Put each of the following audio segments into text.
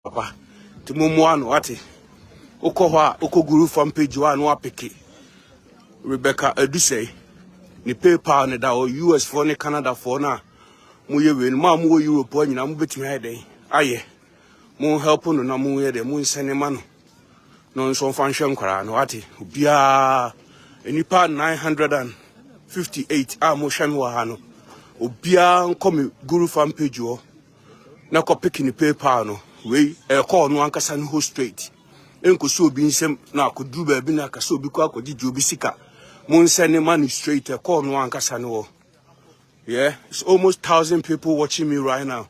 papa Timumuano ati Okoha Okoguru from page 1 wapiki Rebecca Edusei ni PayPal ne da o US for ne Canada for na mu ye we ma mu Europe anyina mu betimi hede aye mu help no na mu ye de mu nsene ma no nso fanhwe nkwara no ati obia enipa 958 a mo hwemi wa ha no obia nkomi Guru fan page o na ko pick ni PayPal no we call no ankasa no ho straight enkoso obi nsem na akodu ba bi na akasa obi kwa akogigi obi sika mun send money straight call no ankasa no. Yeah, it's almost 1,000 people watching me right now.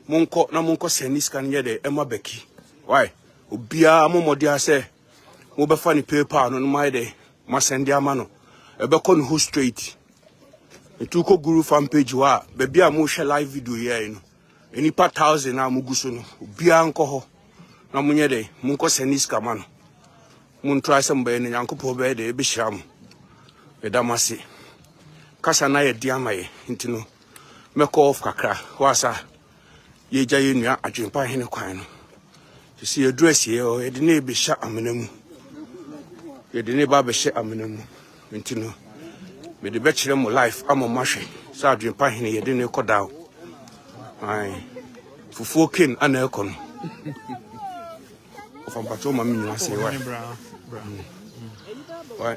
Munko na munko send this can ye de Emma Becky. Why? Obia momodi ase mo be fa ni PayPal no my de ma send dia ma no e be ko no ho straight. Etu ko Guru fan page wa be bia mo share live video here no. Eni pa 1,000 na mo guso no. Obia nko ho na munye de munko send this ka ma no. Mun try some be ne yankopo be de e be sham. Edamasi kasa na ye diamaye ntino meko off kakra wasa ye gya ye nua adwempa hene kwan no to see your dress here o ye de na be sha amenamu ye de ne ba be sha amenamu ntino me de be kire mo life amomahwe sa adwempa hene ye de ne koda ai fufuo ken ana ekono ofam pato ma minyu ase wa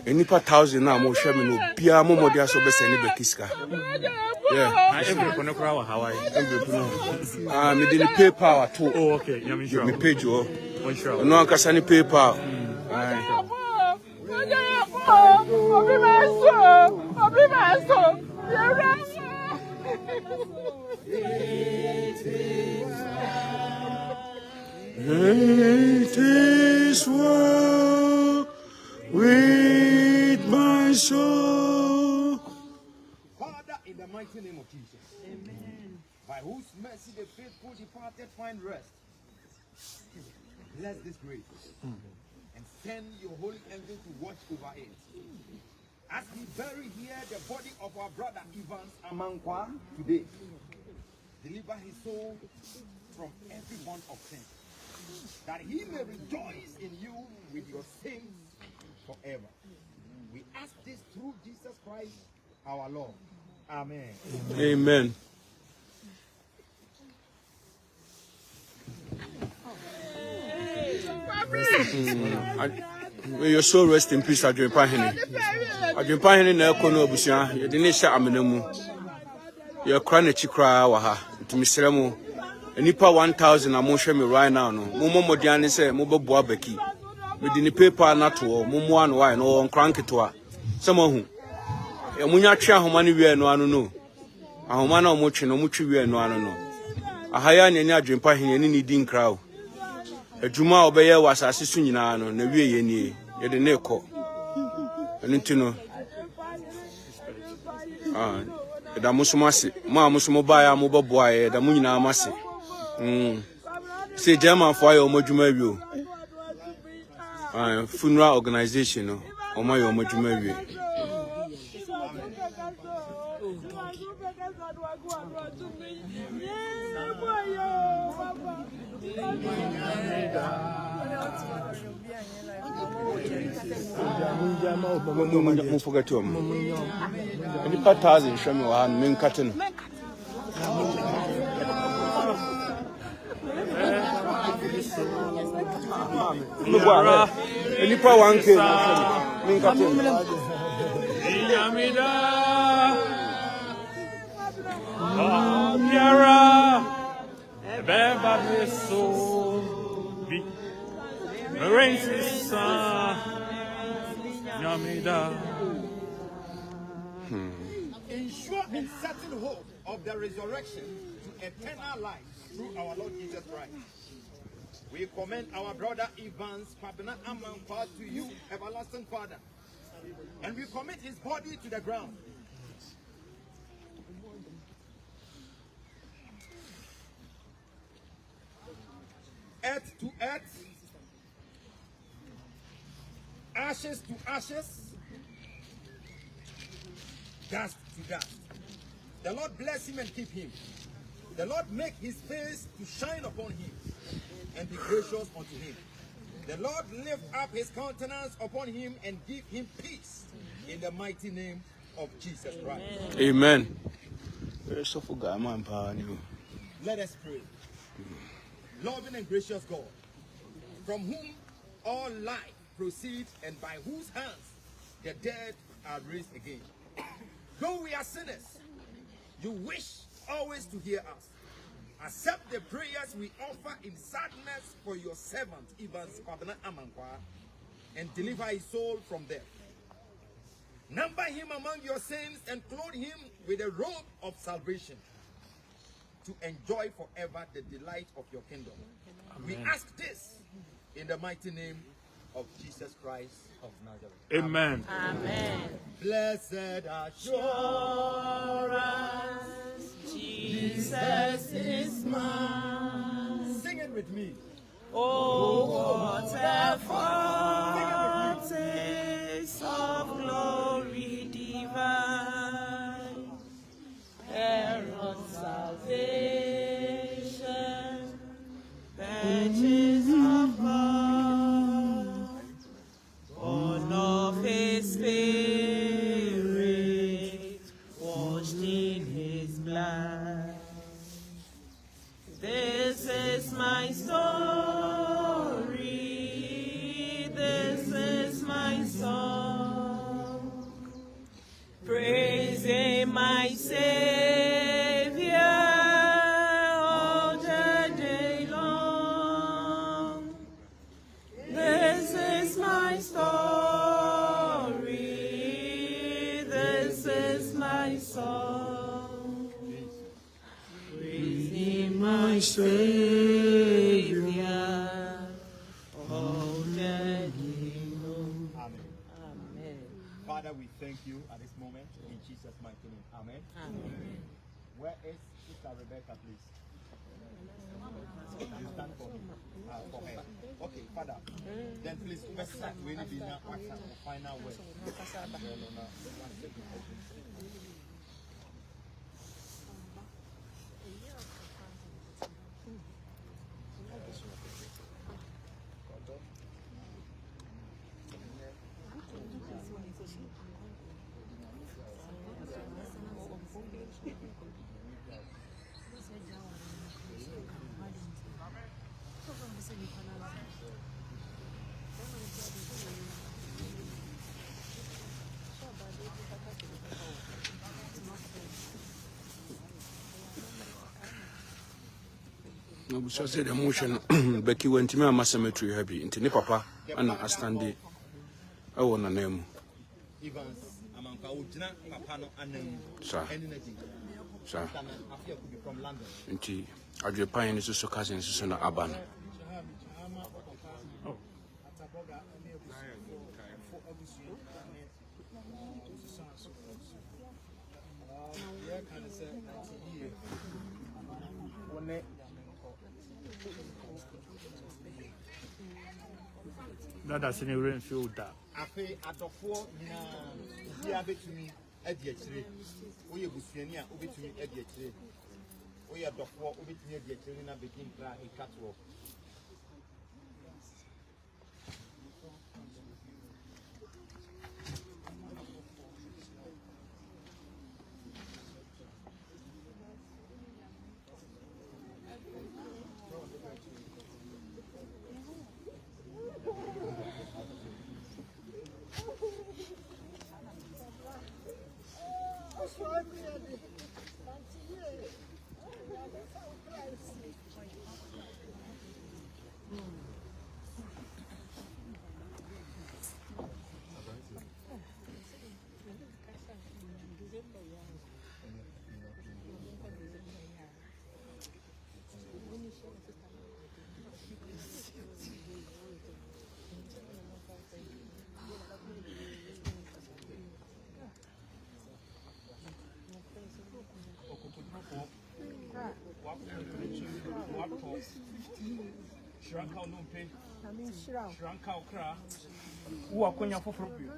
any per 1,000 now more share me no bia mo modia so be send be kiska yeah every kono kra wa Hawaii me dey PayPal to oh okay me sure me page o no ankasa ni PayPal it is well with my soul. Father, in the mighty name of Jesus, amen. By whose mercy the faithful departed find rest. Bless this grave and send your holy angel to watch over it. As we bury here the body of our brother Evans Amankwa today, deliver his soul from every bond of sin, that he may rejoice in you with your saints forever. We ask this through Jesus Christ our Lord. Amen. Amen. May your soul rest in peace, Adwempa Hene. Adwempa Hene na ekono obusia ye de ne hya amenamu ye kra na chikra wa ha ntumisere mu enipa 1,000 amonhwe me right now no mo momodian se mo bebo abaki me di ni PayPal na to mo mo anu why no nkranketo samo hu e munya twa ahoma ne wie no anu no ahoma na mo twe no mo twe wie no anu no ahaya nya nya Adwempa Hene ni di nkra o adwuma obeye wasase su nyina no na wie ye ni ye de ne ko enu tino da musumase ma musumo ba ya mo bebo aye da munyina amase say German for your moduma view. Funeral organization, or my moduma view. Forget to him. Any part 1,000 show me one main cutting. Any power 1K. Ensure and certain hope of the resurrection to eternal life through our Lord Jesus Christ. We commend our brother Evans Pabna Amankwa to you, everlasting Father, and we commit his body to the ground. Earth to earth, ashes to ashes, dust to dust. The Lord bless him and keep him. The Lord make his face to shine upon him and be gracious unto him. The Lord lift up his countenance upon him and give him peace in the mighty name of Jesus Christ. Amen. Let us pray. Loving and gracious God, from whom all life proceeds and by whose hands the dead are raised again. Though we are sinners, you wish always to hear us. Accept the prayers we offer in sadness for your servant, Evans Kwabena Amankwa, and deliver his soul from death. Number him among your saints and clothe him with a robe of salvation to enjoy forever the delight of your kingdom. Amen. We ask this in the mighty name of Jesus Christ of Nazareth. Amen. Amen. Blessed assurance, Jesus is mine. Sing it with me. Oh, what a foretaste of glory divine, herald salvation, benches of God, born of his spirit, washed in his blood. This is my story, this is my song, praising my Savior all the day long. This is my story, this is my song, praising my Savior all the day long. Amen. Amen. Father, we thank you at this moment in Jesus' mighty name. Amen. Amen. Where is Sister Rebecca, please? You stand for me, for her. Okay, Father. Then please, let's start really be now final word. So said the motion Becky went to me a cemetery happy into ne papa and I stand there. I want a name. Evans Amanka Ujina Papa no Anem. Sir. Sir. From London. Into Adria Pine is also cousins, son of Aban. That's in a rainfield. I pay at the four in a bit to me at the tree. We are Busiania, over to me at the tree. We are the four over to me at the tree and I begin to a catwalk. Shranka no pay. Shranka okra. Who are konya for you?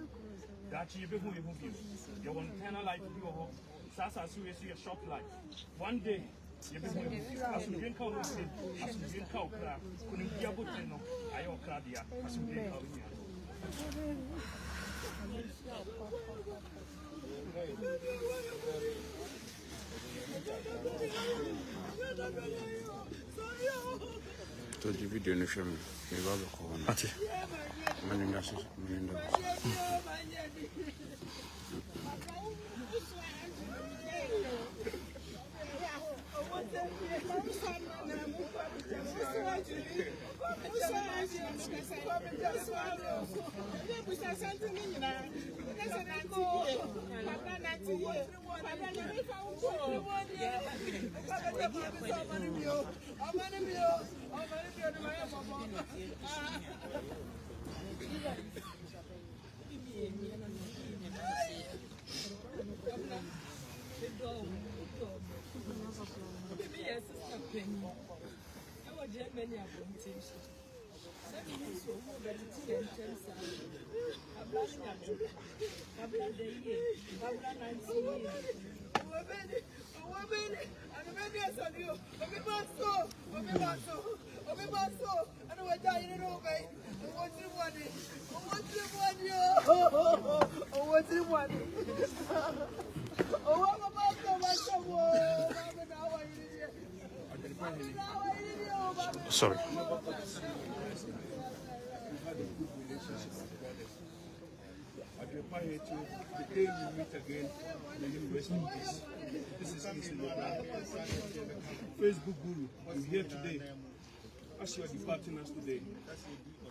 That you be who you want eternal life you ho. Sasa so is your short life. One day asomdwe nka wo se asomdwe nka wo kra kunim bia boten no ayo kra dia asomdwe nka wo nya to the video no show me e ba be ko na ati mani ngaso mani ndo sorry. The day we meet again, may you rest in peace. This is Facebook Guru. I'm here today. As you are departing us today,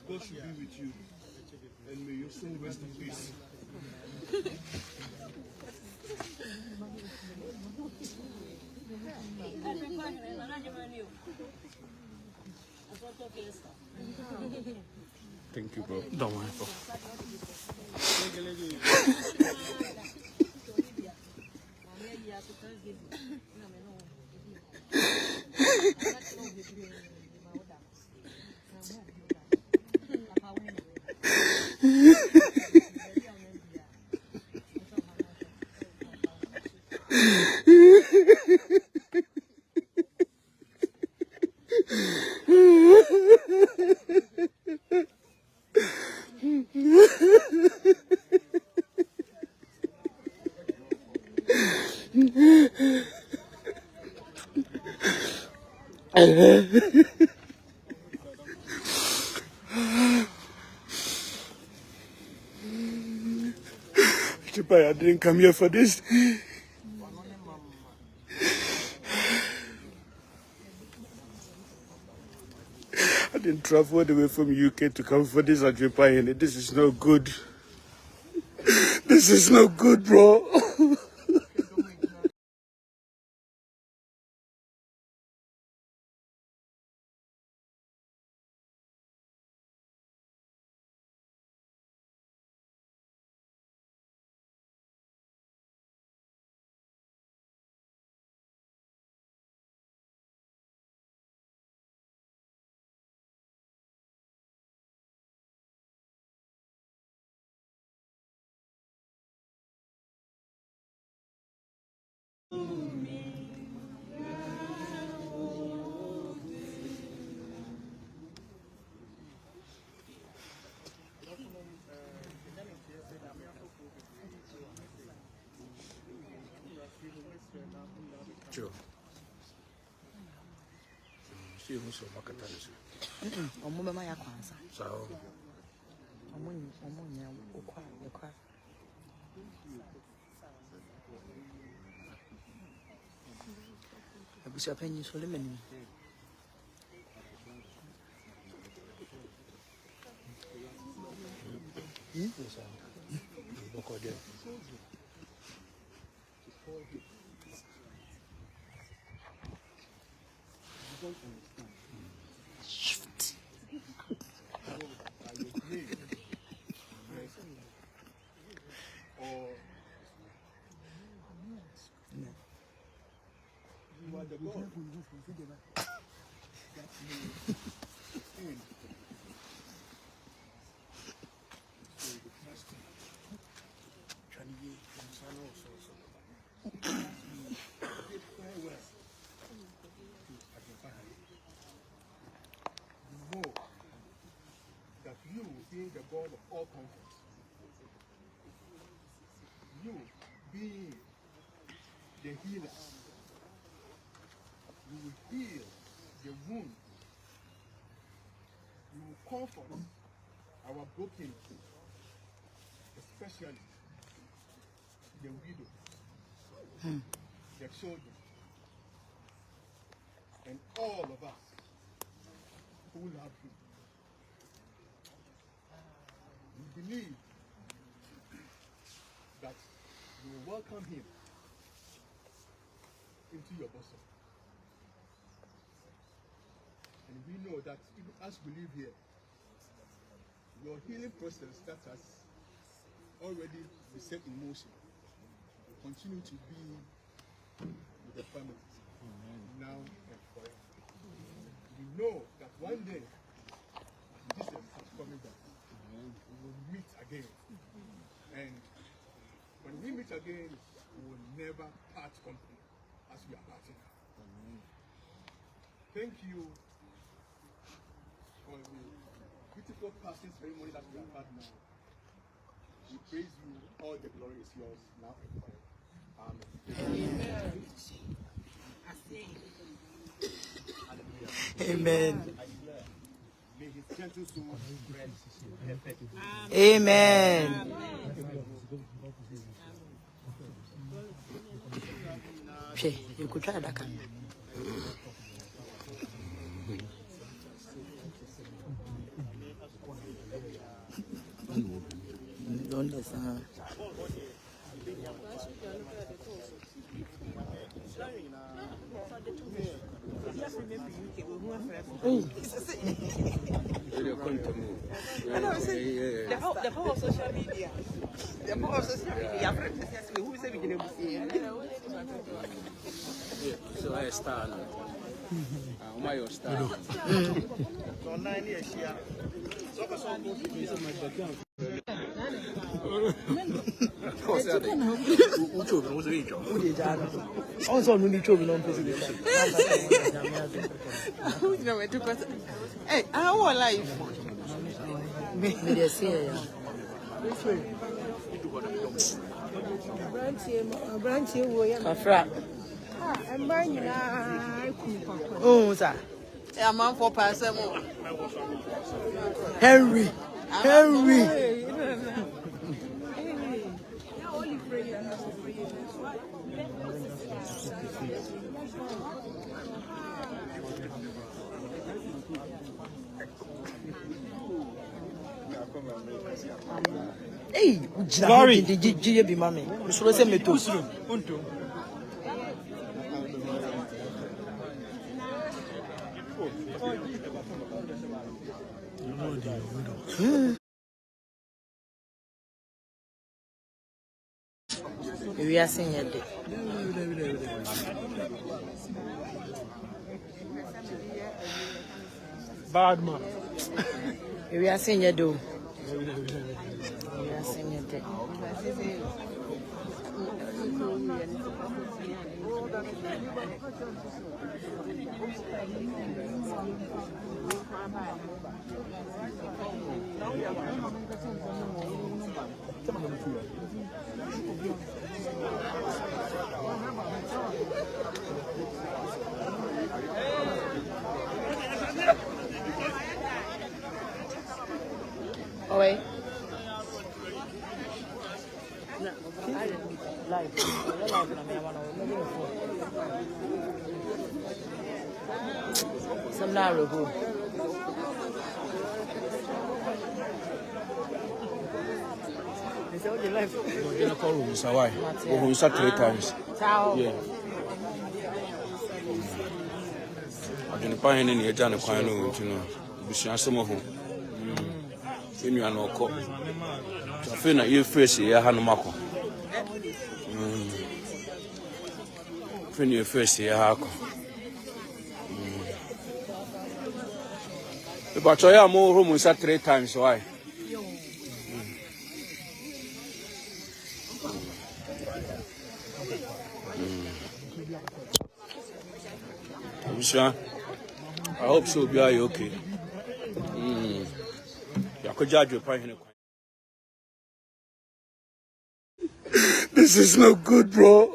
God should be with you, and may your soul rest in peace. Thank you, bro. Don't worry, bro. I didn't come here for this. I didn't travel all the way from UK to come for this Adrepa. This is no good. This is no good, bro. Joe. See who's so Makatalis. Omuma ya kwanza. So, Omunya ukwa. Abusia penyi Solomon. Shift. God of all comfort. You being the healer, you will heal the wound. You will comfort our brokenness, especially the widows, the children, and all of us who love you. We believe that you will welcome him into your bosom. And we know that even as we live here, your healing process that has already been set in motion will continue to be with the family now and forever. We know that one day Jesus is coming back. We will meet again. And when we meet again, we will never part company as we are parting now. Thank you for the beautiful passing ceremony that we have had now. We praise you. All the glory is yours now and forever. Amen. Amen. May his gentle soul rest. Amen. Okay, you could try that. Don't listen. The power of social media. The power of social media. Who is beginning to see? So I start. My star. Also, no need to be Hey, our life. Oh, sir. A man for person. Henry. Hey, Larry, did you be mommy? You should say me too. We are seeing it. Bad man. We are seeing it, though. We are seeing it. Oh, wait. Some narrow go. You're gonna call him, so why? Oh, we 3 times. Yeah. I'm gonna buy any of the coin, you know. We shall some of them. You are no cop. I feel that you face here, Hanumako. When you face here, Hako. But I am more room 3 times, why? I hope so. Be okay. This is not good, bro.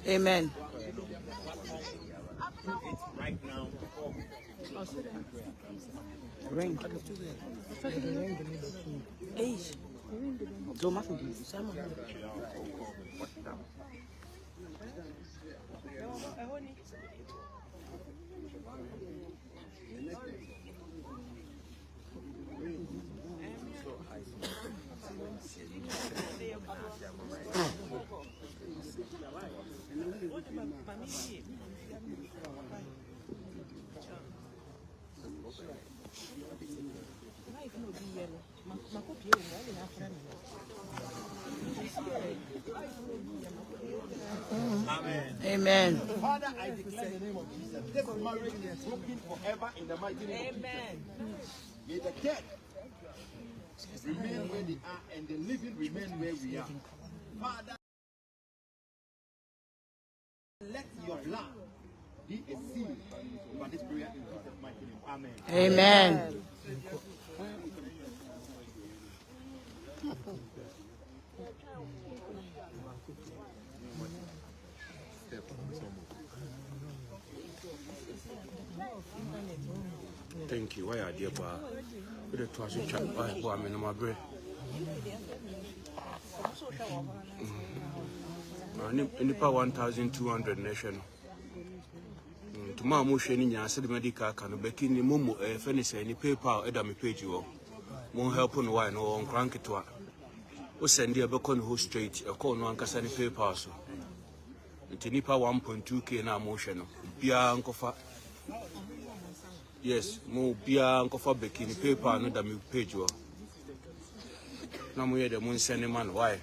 Amen. Ring. Amen. Father, I declare in the name of Jesus, this marriage is broken forever in the mighty name of Jesus. May the dead remain where they are and the living remain where we are. Father, let your blood be a seal over this prayer in Jesus' mighty name. Amen. Amen. Thank you. Why are you there? With the twice you chat, I mean, my bread. Nipa 1,200 nation. Tomorrow, motion I said medical can be keen in Mumu, furniture, any PayPal, Edami page you. Won't help on wine or on crank it. We send you a beacon who straight, a call no one can send PayPal. So, Nipa 1.2K now motion. Pia Uncle. Yes, mo bia nkofa beki paper no da me page wo. Na mo ye de mo send man why?